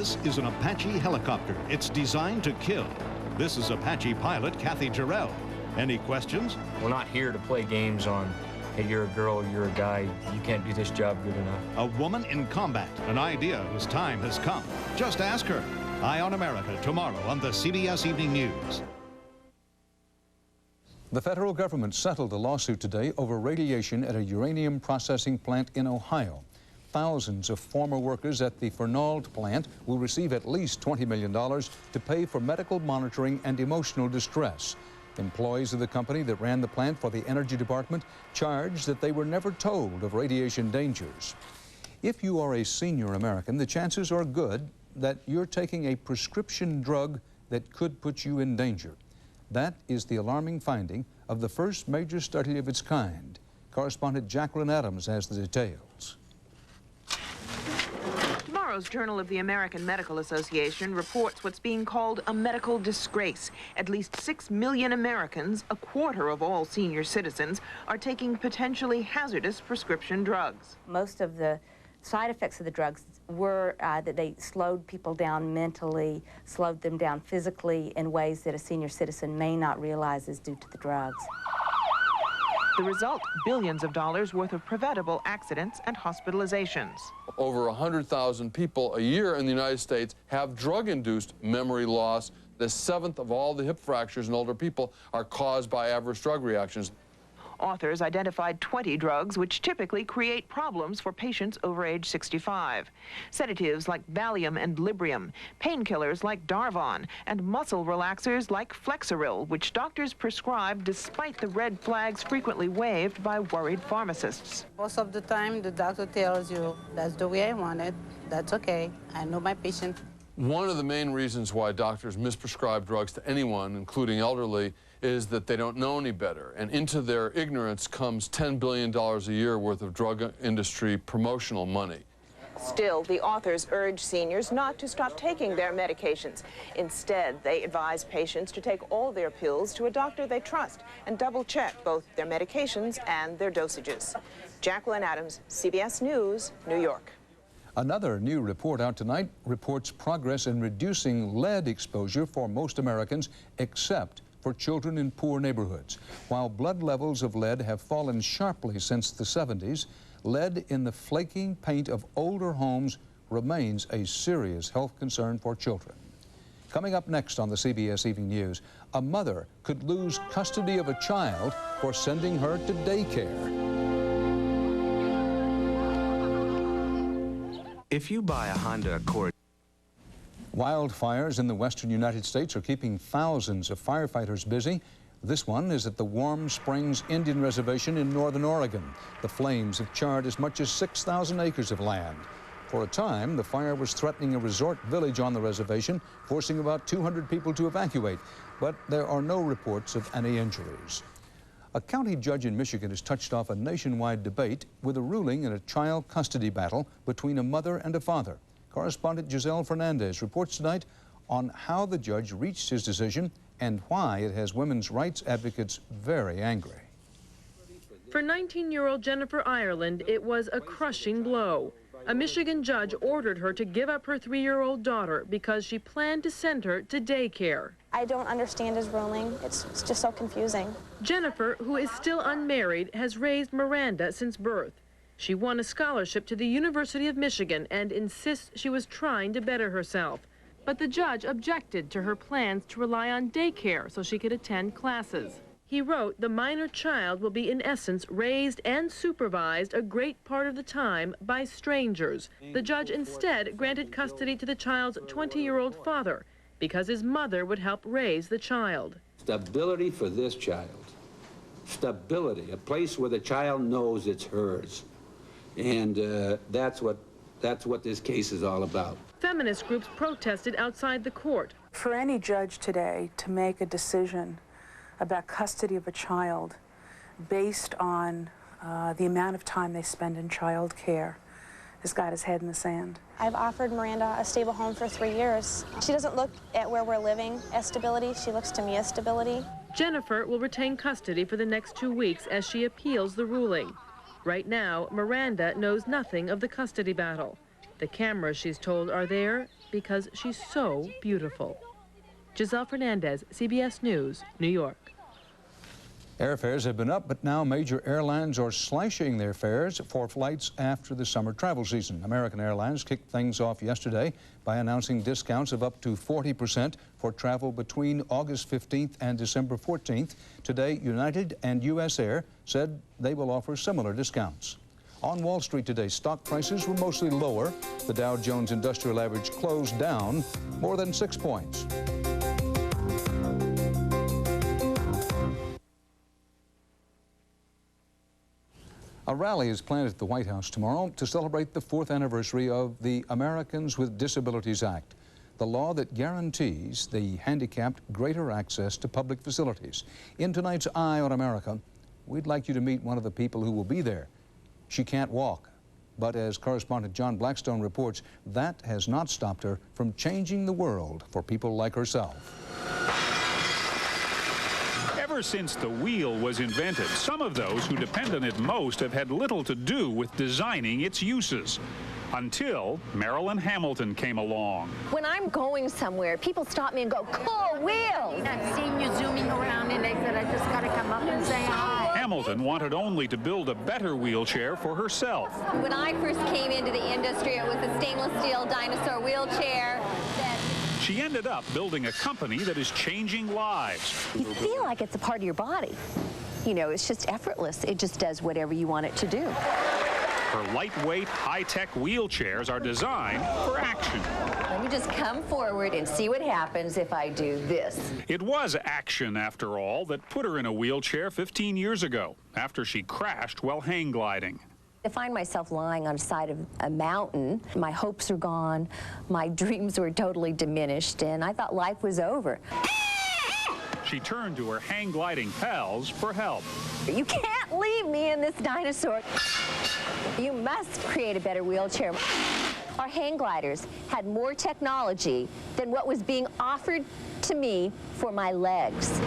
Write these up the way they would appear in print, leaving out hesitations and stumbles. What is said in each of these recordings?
This is an Apache helicopter. It's designed to kill. This is Apache pilot Kathy Jarrell. Any questions? We're not here to play games on, hey, you're a girl, you're a guy, you can't do this job good enough. A woman in combat, an idea whose time has come. Just ask her. Eye on America tomorrow on the CBS Evening News. The federal government settled a lawsuit today over radiation at a uranium processing plant in Ohio. Thousands of former workers at the Fernald plant will receive at least $20 million to pay for medical monitoring and emotional distress. Employees of the company that ran the plant for the Energy Department charged that they were never told of radiation dangers. If you are a senior American, the chances are good that you're taking a prescription drug that could put you in danger. That is the alarming finding of the first major study of its kind. Correspondent Jacqueline Adams has the details. Tomorrow's Journal of the American Medical Association reports what's being called a medical disgrace. At least 6 million Americans, a quarter of all senior citizens, are taking potentially hazardous prescription drugs. Most of the side effects of the drugs were that they slowed people down mentally, slowed them down physically in ways that a senior citizen may not realize is due to the drugs. The result, billions of dollars worth of preventable accidents and hospitalizations. Over 100,000 people a year in the United States have drug-induced memory loss. The 7th of all the hip fractures in older people are caused by adverse drug reactions. Authors identified 20 drugs which typically create problems for patients over age 65. Sedatives like Valium and Librium, painkillers like Darvon, and muscle relaxers like Flexeril, which doctors prescribe despite the red flags frequently waved by worried pharmacists. Most of the time, the doctor tells you, that's the way I want it, that's okay, I know my patient. One of the main reasons why doctors misprescribe drugs to anyone, including elderly, is that they don't know any better. And into their ignorance comes $10 billion a year worth of drug industry promotional money. Still, the authors urge seniors not to stop taking their medications. Instead, they advise patients to take all their pills to a doctor they trust and double-check both their medications and their dosages. Jacqueline Adams, CBS News, New York. Another new report out tonight reports progress in reducing lead exposure for most Americans, except for children in poor neighborhoods. While blood levels of lead have fallen sharply since the 70s, lead in the flaking paint of older homes remains a serious health concern for children. Coming up next on the CBS Evening News, a mother could lose custody of a child for sending her to daycare. If you buy a Honda Accord... Wildfires in the western United States are keeping thousands of firefighters busy. This one is at the Warm Springs Indian Reservation in northern Oregon. The flames have charred as much as 6,000 acres of land. For a time, the fire was threatening a resort village on the reservation, forcing about 200 people to evacuate. But there are no reports of any injuries. A county judge in Michigan has touched off a nationwide debate with a ruling in a child custody battle between a mother and a father. Correspondent Giselle Fernandez reports tonight on how the judge reached his decision and why it has women's rights advocates very angry. For 19-year-old Jennifer Ireland, it was a crushing blow. A Michigan judge ordered her to give up her 3-year-old daughter because she planned to send her to daycare. I don't understand his ruling. It's just so confusing. Jennifer, who is still unmarried, has raised Miranda since birth. She won a scholarship to the University of Michigan and insists she was trying to better herself. But the judge objected to her plans to rely on daycare so she could attend classes. He wrote the minor child will be in essence raised and supervised a great part of the time by strangers. The judge instead granted custody to the child's 20-year-old father because his mother would help raise the child. Stability for this child. Stability, a place where the child knows it's hers. And that's what this case is all about. Feminist groups protested outside the court. For any judge today to make a decision about custody of a child based on the amount of time they spend in child care has got his head in the sand. I've offered Miranda a stable home for 3 years. She doesn't look at where we're living as stability. She looks to me as stability. Jennifer will retain custody for the next 2 weeks as she appeals the ruling. Right now, Miranda knows nothing of the custody battle. The cameras, she's told, are there because she's so beautiful. Giselle Fernandez, CBS News, New York. Airfares have been up, but now major airlines are slashing their fares for flights after the summer travel season. American Airlines kicked things off yesterday by announcing discounts of up to 40% for travel between August 15th and December 14th. Today, United and U.S. Air said they will offer similar discounts. On Wall Street today, stock prices were mostly lower. The Dow Jones Industrial Average closed down more than 6 points. A rally is planned at the White House tomorrow to celebrate the 4th anniversary of the Americans with Disabilities Act, the law that guarantees the handicapped greater access to public facilities. In tonight's Eye on America, we'd like you to meet one of the people who will be there. She can't walk, but as correspondent John Blackstone reports, that has not stopped her from changing the world for people like herself. Ever since the wheel was invented, some of those who depend on it most have had little to do with designing its uses. Until Marilyn Hamilton came along. When I'm going somewhere, people stop me and go, "Cool wheels!" I've seen you zooming around and they said, I just got to come up and say hi. Hamilton wanted only to build a better wheelchair for herself. When I first came into the industry, it was a stainless steel dinosaur wheelchair that... She ended up building a company that is changing lives. You feel like it's a part of your body. You know, it's just effortless. It just does whatever you want it to do. Her lightweight, high-tech wheelchairs are designed for action. Let me just come forward and see what happens if I do this. It was action, after all, that put her in a wheelchair 15 years ago, after she crashed while hang gliding. I find myself lying on the side of a mountain. My hopes are gone. My dreams were totally diminished, and I thought life was over. She turned to her hang gliding pals for help. You can't leave me in this dinosaur. You must create a better wheelchair. Our hang gliders had more technology than what was being offered to me for my legs.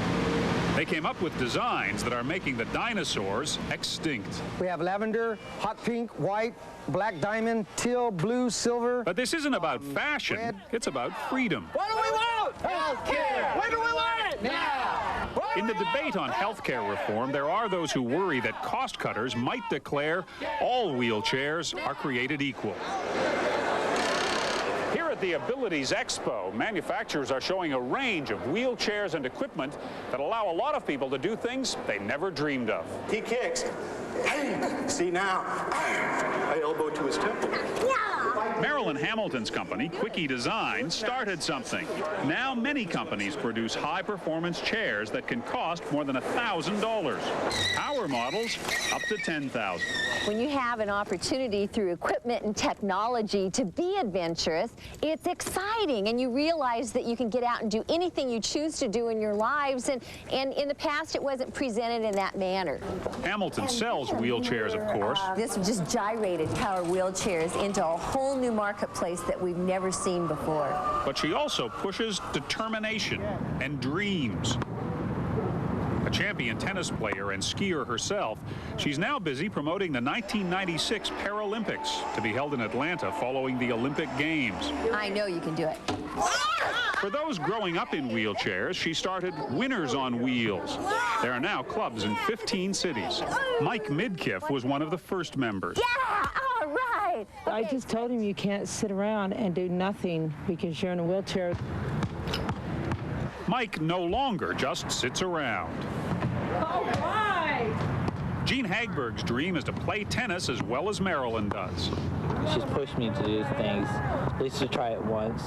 They came up with designs that are making the dinosaurs extinct. We have lavender, hot pink, white, black diamond, teal, blue, silver. But this isn't about fashion. Red. It's about freedom. What do we want? Healthcare! When do we want it? Now! In the debate on healthcare reform, there are those who worry that cost cutters might declare all wheelchairs are created equal. Here at the Abilities Expo, manufacturers are showing a range of wheelchairs and equipment that allow a lot of people to do things they never dreamed of. He kicks. See now, I elbow to his temple. Marilyn Hamilton's company, Quickie Design, started something. Now many companies produce high-performance chairs that can cost more than $1,000. Our models up to $10,000. When you have an opportunity through equipment and technology to be adventurous, it's exciting, and you realize that you can get out and do anything you choose to do in your lives, and in the past it wasn't presented in that manner. Hamilton sells wheelchairs, of course. This just gyrated power wheelchairs into a whole new marketplace that we've never seen before. But she also pushes determination and dreams. A champion tennis player and skier herself, she's now busy promoting the 1996 Paralympics to be held in Atlanta following the Olympic Games. I know you can do it. For those growing up in wheelchairs, she started Winners on Wheels. There are now clubs in 15 cities. Mike Midkiff was one of the first members. Yeah, all right. Okay. I just told him you can't sit around and do nothing because you're in a wheelchair. Mike no longer just sits around. All right. Gene Hagberg's dream is to play tennis as well as Marilyn does. She's pushed me to do things, at least to try it once.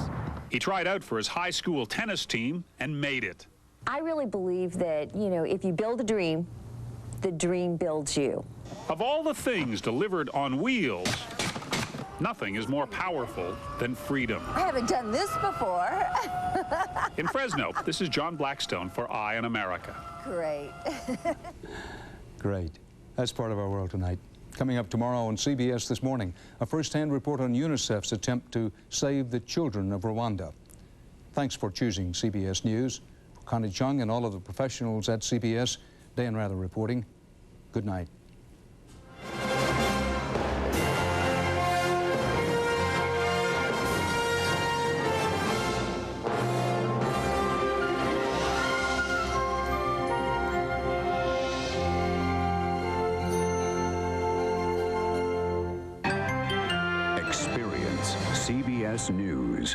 He tried out for his high school tennis team and made it. I really believe that, you know, if you build a dream, the dream builds you. Of all the things delivered on wheels, nothing is more powerful than freedom. I haven't done this before. In Fresno, this is John Blackstone for Eye on America. Great. Great. That's part of our world tonight. Coming up tomorrow on CBS This Morning, a first-hand report on UNICEF's attempt to save the children of Rwanda. Thanks for choosing CBS News. For Connie Chung and all of the professionals at CBS, Dan Rather reporting. Good night. CBS News.